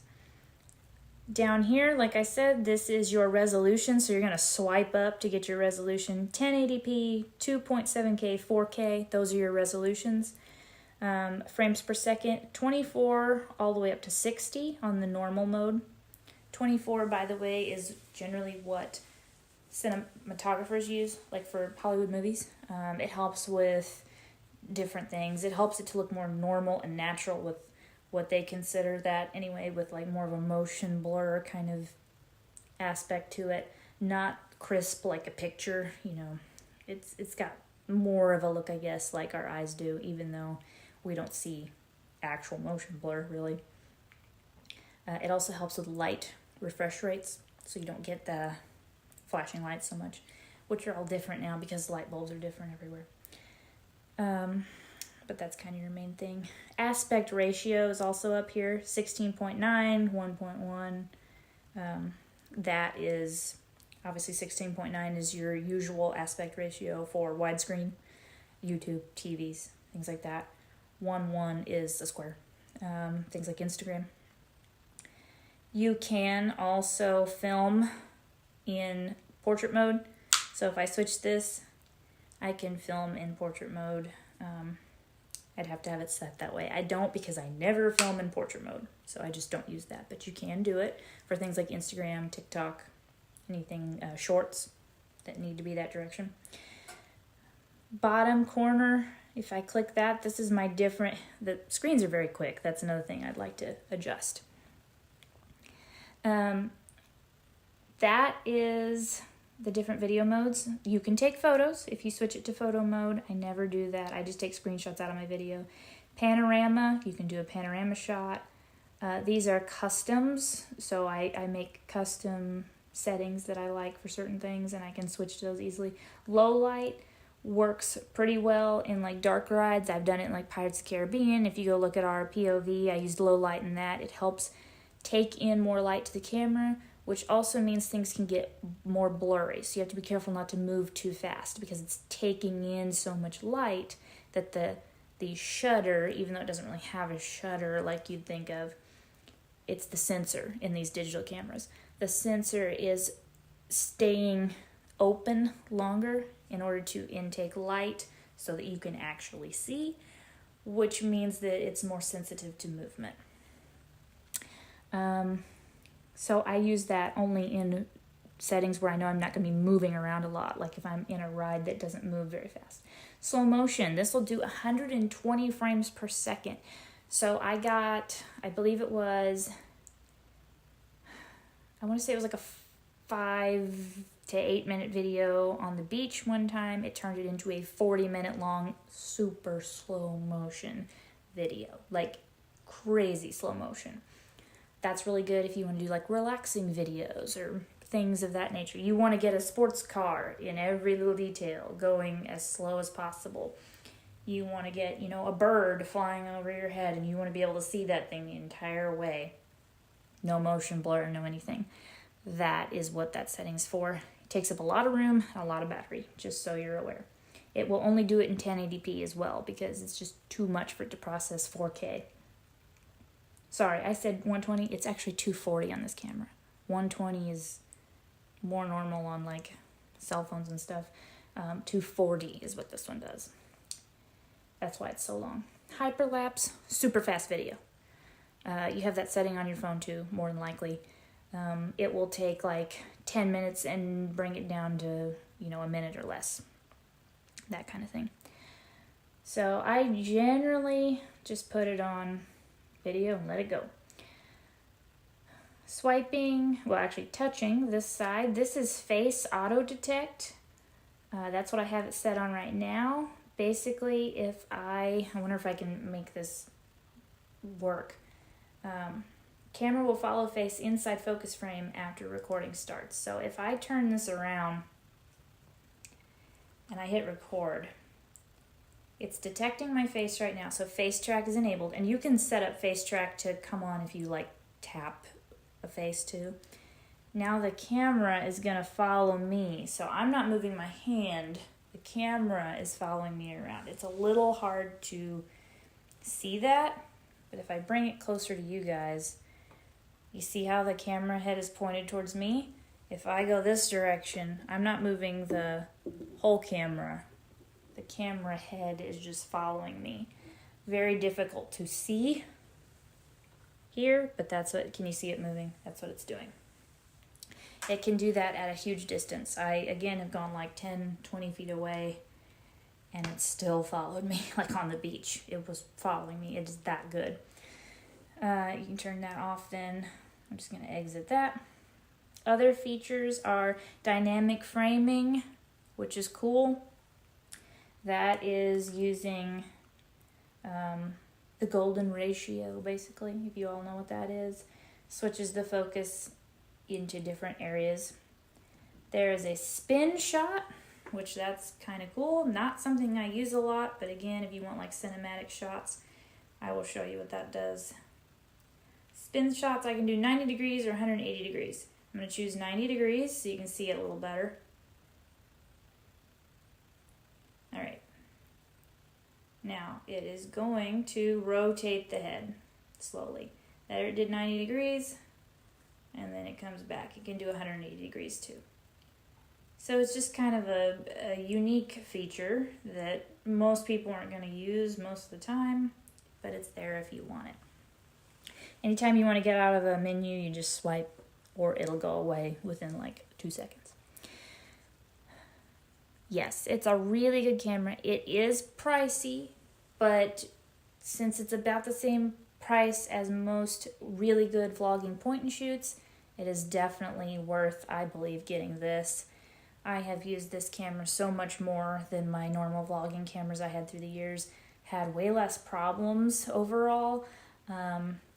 Down here, like I said, this is your resolution. So you're going to swipe up to get your resolution. 1080p, 2.7K, 4K, those are your resolutions. Frames per second, 24 all the way up to 60 on the normal mode. 24, by the way, is generally what cinematographers use, like for Hollywood movies. It helps with different things. It helps it to look more normal and natural with what they consider that anyway, with like more of a motion blur kind of aspect to it. Not crisp like a picture, It's got more of a look, I guess, like our eyes do, even though we don't see actual motion blur, really. It also helps with light refresh rates, so you don't get the flashing lights so much, which are all different now because light bulbs are different everywhere. But that's kind of your main thing. Aspect ratio is also up here, 16.9, 1.1. That is, obviously 16.9 is your usual aspect ratio for widescreen, YouTube, TVs, things like that. 1.1 is a square, things like Instagram. You can also film in portrait mode. So if I switch this, I can film in portrait mode. I'd have to have it set that way. I don't because I never film in portrait mode, so I just don't use that. But you can do it for things like Instagram, TikTok, anything, shorts that need to be that direction. Bottom corner, if I click that, this is my different, the screens are very quick. That's another thing I'd like to adjust. That is the different video modes. You can take photos if you switch it to photo mode. I never do that. I just take screenshots out of my video. Panorama, you can do a panorama shot. These are customs, so I make custom settings that I like for certain things, and I can switch to those easily. Low light works pretty well in like dark rides. I've done it in like Pirates of the Caribbean. If you go look at our POV, I used low light in that. It helps take in more light to the camera, which also means things can get more blurry. So you have to be careful not to move too fast because it's taking in so much light that the shutter, even though it doesn't really have a shutter like you'd think of, it's the sensor in these digital cameras. the sensor is staying open longer in order to intake light so that you can actually see, which means that it's more sensitive to movement. So I use that only in settings where I know I'm not going to be moving around a lot, like if I'm in a ride that doesn't move very fast. Slow motion, this will do 120 frames per second. So I believe it was, I want to say it was like a 5 to 8 minute video on the beach one time. It turned it into a 40-minute long, super slow motion video, like crazy slow motion. That's really good if you want to do like relaxing videos or things of that nature. You want to get a sports car in every little detail going as slow as possible. You want to get, a bird flying over your head and you want to be able to see that thing the entire way. No motion blur, no anything. That is what that setting's for. It takes up a lot of room and a lot of battery, just so you're aware. It will only do it in 1080p as well because it's just too much for it to process 4K. Sorry, I said 120. It's actually 240 on this camera. 120 is more normal on like cell phones and stuff. 240 is what this one does. That's why it's so long. Hyperlapse, super fast video. You have that setting on your phone too, more than likely. It will take like 10 minutes and bring it down to, a minute or less. That kind of thing. So I generally just put it on video and let it go. Swiping, touching this side. This is face auto detect. That's what I have it set on right now. Basically, if I wonder if I can make this work. Camera will follow face inside focus frame after recording starts. So if I turn this around and I hit record, it's detecting my face right now. So face track is enabled, and you can set up face track to come on if you like tap a face too. Now the camera is gonna follow me. So I'm not moving my hand. The camera is following me around. It's a little hard to see that, but if I bring it closer to you guys, you see how the camera head is pointed towards me? If I go this direction, I'm not moving the whole camera. The camera head is just following me. Very difficult to see here, but can you see it moving? That's what it's doing. It can do that at a huge distance. I, again, have gone like 10, 20 feet away, and it still followed me, like on the beach. It was following me. It is that good. You can turn that off then. I'm just going to exit that. Other features are dynamic framing, which is cool. That is using the golden ratio, basically, if you all know what that is. Switches the focus into different areas. There is a spin shot, which that's kind of cool. Not something I use a lot, but again, if you want like cinematic shots, I will show you what that does. Spin shots, I can do 90 degrees or 180 degrees. I'm going to choose 90 degrees so you can see it a little better. All right. Now it is going to rotate the head slowly. There, it did 90 degrees, and then it comes back. It can do 180 degrees too. So it's just kind of a unique feature that most people aren't going to use most of the time, but it's there if you want it. Anytime you want to get out of a menu, you just swipe, or it'll go away within like 2 seconds. Yes, it's a really good camera. It is pricey, but since it's about the same price as most really good vlogging point and shoots, it is definitely worth, I believe, getting this. I have used this camera so much more than my normal vlogging cameras I had through the years. Had way less problems overall,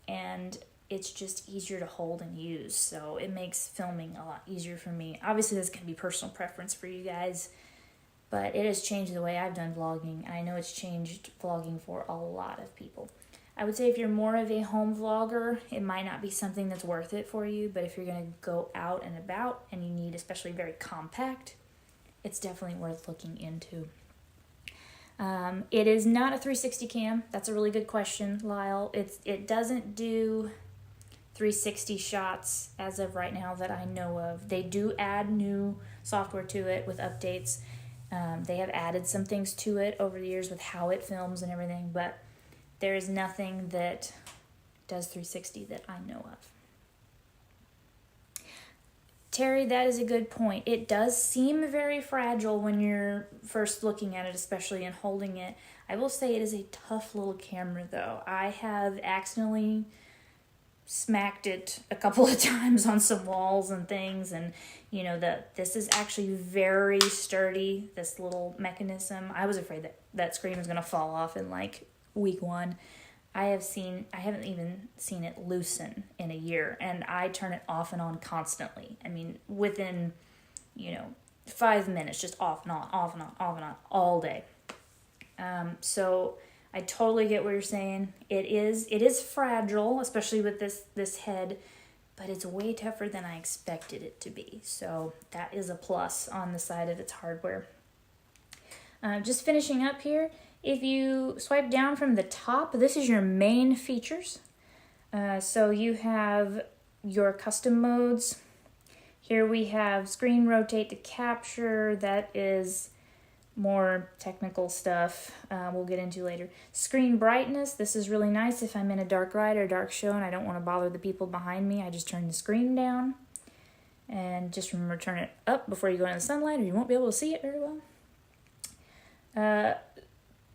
and it's just easier to hold and use, so it makes filming a lot easier for me. Obviously, this can be personal preference for you guys, but it has changed the way I've done vlogging, and I know it's changed vlogging for a lot of people. I would say if you're more of a home vlogger, it might not be something that's worth it for you, but if you're going to go out and about and you need especially very compact, it's definitely worth looking into. It is not a 360 cam. That's a really good question, Lyle. It doesn't do 360 shots as of right now that I know of. They do add new software to it with updates. They have added some things to it over the years with how it films and everything, but there is nothing that does 360 that I know of. Terry, that is a good point. It does seem very fragile when you're first looking at it, especially and holding it. I will say it is a tough little camera, though. I have accidentally smacked it a couple of times on some walls and things, and you know that this is actually very sturdy, this little mechanism. I was afraid that screen was going to fall off in like week 1. I haven't even seen it loosen in a year, and I turn it off and on constantly. I mean, within, 5 minutes, just off and on, off and on, off and on, all day. So I totally get what you're saying. It is fragile, especially with this head, but it's way tougher than I expected it to be. So that is a plus on the side of its hardware. Just finishing up here. If you swipe down from the top, this is your main features. So you have your custom modes. Here we have screen rotate to capture. That is more technical stuff we'll get into later. Screen brightness. This is really nice if I'm in a dark ride or dark show and I don't want to bother the people behind me. I just turn the screen down. And just remember to turn it up before you go into the sunlight or you won't be able to see it very well.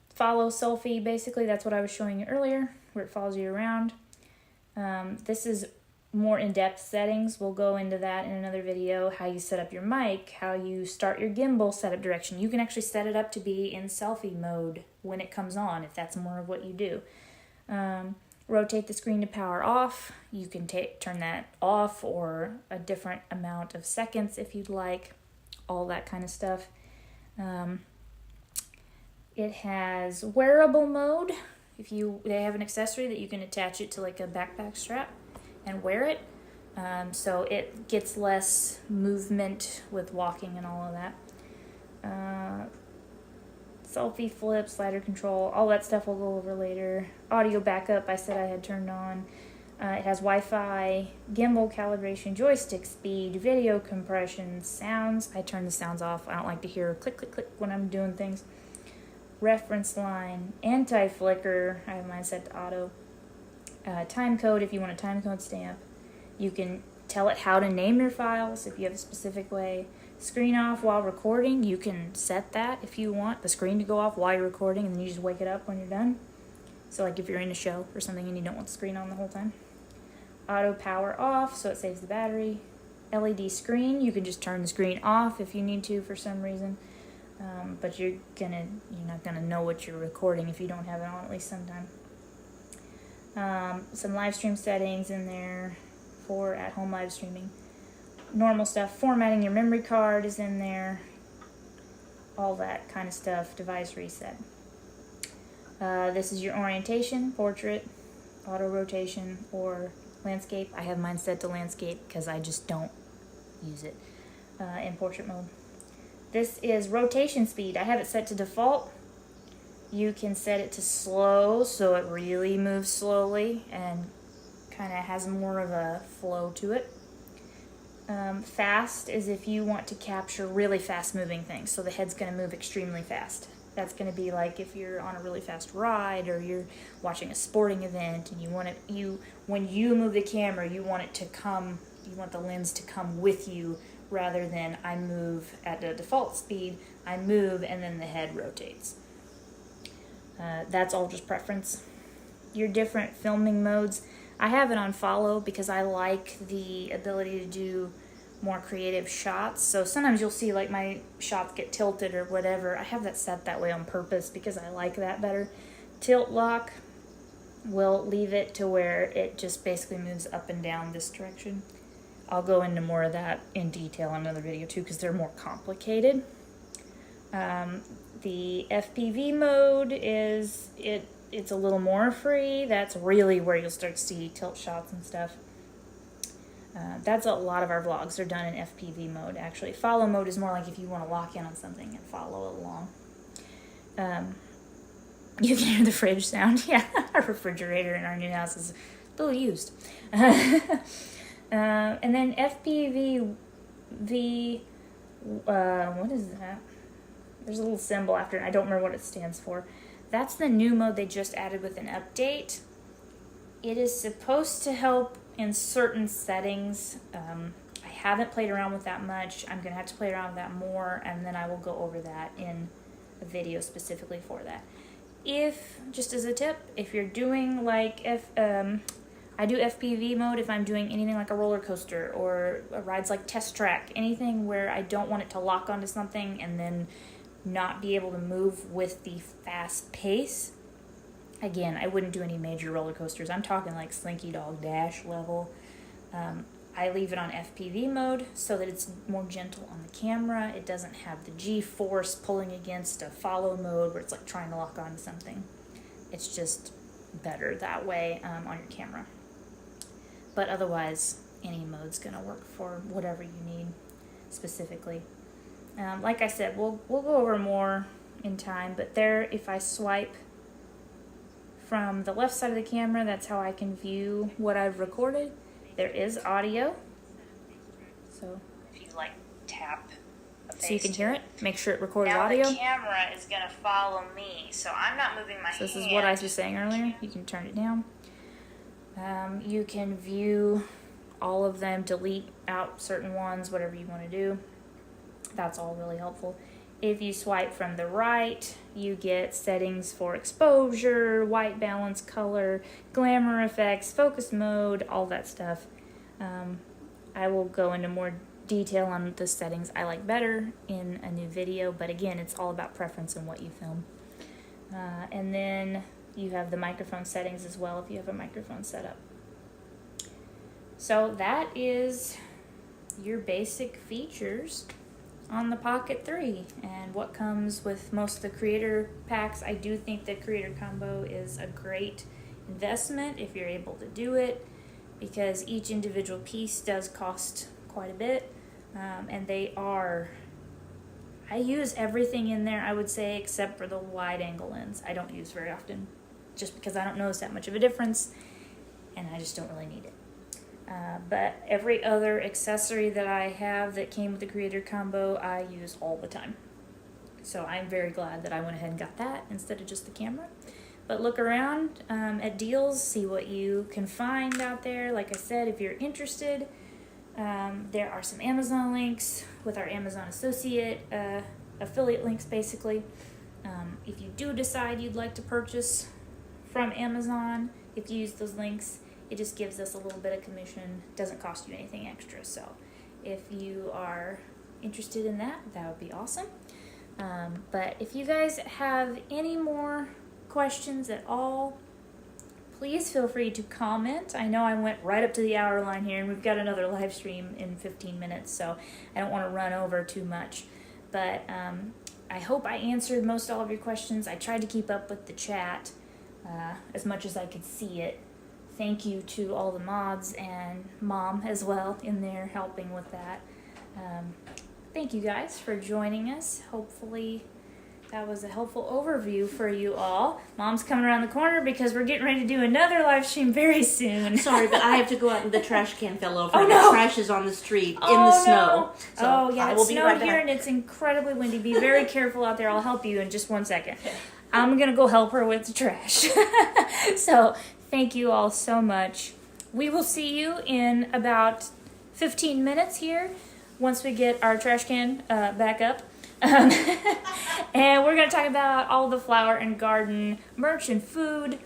Follow selfie, basically, that's what I was showing you earlier, where it follows you around. This is more in-depth settings. We'll go into that in another video, how you set up your mic, how you start your gimbal setup direction. You can actually set it up to be in selfie mode when it comes on, if that's more of what you do. Rotate the screen to power off. You can turn that off or a different amount of seconds if you'd like, all that kind of stuff. It has wearable mode. They have an accessory that you can attach it to like a backpack strap and wear it. So it gets less movement with walking and all of that. Selfie flip, slider control, all that stuff we'll go over later. Audio backup, I said I had turned on. It has Wi-Fi, gimbal calibration, joystick speed, video compression, sounds. I turn the sounds off. I don't like to hear click, click, click when I'm doing things. Reference line, anti-flicker, I have mine set to auto. Time code, if you want a time code stamp. You can tell it how to name your files if you have a specific way. Screen off while recording, you can set that if you want the screen to go off while you're recording and then you just wake it up when you're done. So like if you're in a show or something and you don't want the screen on the whole time. Auto power off, so it saves the battery. LED screen, you can just turn the screen off if you need to for some reason. But you're not gonna know what you're recording if you don't have it on at least sometime. Some live stream settings in there for at-home live streaming. Normal stuff. Formatting your memory card is in there. All that kind of stuff. Device reset. This is your orientation, portrait, auto rotation, or landscape. I have mine set to landscape because I just don't use it in portrait mode. This is rotation speed. I have it set to default. You can set it to slow, so it really moves slowly and kind of has more of a flow to it. Fast is if you want to capture really fast moving things, so the head's going to move extremely fast. That's going to be like if you're on a really fast ride or you're watching a sporting event and when you move the camera, you want the lens to come with you rather than I move at the default speed, I move and then the head rotates. That's all just preference. Your different filming modes, I have it on follow because I like the ability to do more creative shots. So sometimes you'll see like my shots get tilted or whatever. I have that set that way on purpose because I like that better. Tilt lock will leave it to where it just basically moves up and down this direction. I'll go into more of that in detail in another video too because they're more complicated. The FPV mode it's a little more free. That's really where you'll start to see tilt shots and stuff. That's a lot of our vlogs are done in FPV mode actually. Follow mode is more like if you want to lock in on something and follow it along. You can hear the fridge sound. Yeah, our refrigerator in our new house is little used. And then FPV, what is that? There's a little symbol after it. I don't remember what it stands for. That's the new mode they just added with an update. It is supposed to help in certain settings. I haven't played around with that much. I'm going to have to play around with that more, and then I will go over that in a video specifically for that. If, just as a tip, if you're doing like, I do FPV mode if I'm doing anything like a roller coaster or rides like Test Track, anything where I don't want it to lock onto something and then not be able to move with the fast pace. Again, I wouldn't do any major roller coasters. I'm talking like Slinky Dog Dash level. I leave it on FPV mode so that it's more gentle on the camera. It doesn't have the G-force pulling against a follow mode where it's like trying to lock onto something. It's just better that way on your camera. But otherwise, any mode's gonna work for whatever you need specifically. Like I said, we'll go over more in time, but there, if I swipe from the left side of the camera, that's how I can view what I've recorded. There is audio, so if you like tap a face, so you can hear it, make sure it records audio. Now the camera is gonna follow me, so I'm not moving my hand. This is what I was saying earlier. You can turn it down. You can view all of them, delete out certain ones, whatever you want to do. That's all really helpful. If you swipe from the right, you get settings for exposure, white balance, color, glamour effects, focus mode, all that stuff. I will go into more detail on the settings I like better in a new video, but again, it's all about preference and what you film. And then you have the microphone settings as well if you have a microphone set up. So that is your basic features on the Pocket 3 and what comes with most of the creator packs. I do think the creator combo is a great investment if you're able to do it, because each individual piece does cost quite a bit, and I use everything in there, I would say, except for the wide angle lens. I don't use very often just because I don't notice that much of a difference and I just don't really need it. But every other accessory that I have that came with the creator combo, I use all the time. So I'm very glad that I went ahead and got that instead of just the camera. But look around at deals, see what you can find out there. Like I said, if you're interested, there are some Amazon links with our Amazon associate, affiliate links basically. If you do decide you'd like to purchase from Amazon, if you use those links, it just gives us a little bit of commission. Doesn't cost you anything extra. So if you are interested in that, that would be awesome. But if you guys have any more questions at all, please feel free to comment. I know I went right up to the hour line here, and we've got another live stream in 15 minutes, so I don't want to run over too much. But I hope I answered most all of your questions. I tried to keep up with the chat as much as I could see it. Thank you to all the mods and Mom as well in there helping with that. Thank you guys for joining us. Hopefully that was a helpful overview for you all. Mom's coming around the corner because we're getting ready to do another live stream very soon. Sorry, but I have to go out and the trash can fell over. Oh, and no. The trash is on the street in the snow. So oh, yeah, I it's will be snowed right here back. and it's incredibly windy. Be very careful out there. I'll help you in just 1 second. I'm going to go help her with the trash. So thank you all so much. We will see you in about 15 minutes here once we get our trash can back up. And we're going to talk about all the flower and garden merch and food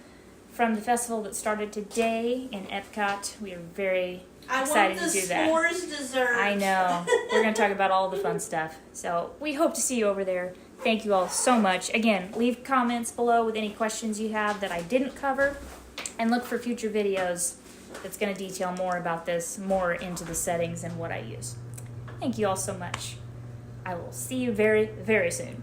from the festival that started today in Epcot. We are very excited to do that. I want the s'mores dessert. I know. We're going to talk about all the fun stuff. So we hope to see you over there. Thank you all so much. Again, leave comments below with any questions you have that I didn't cover. And look for future videos that's going to detail more about this, more into the settings and what I use. Thank you all so much. I will see you very, very soon.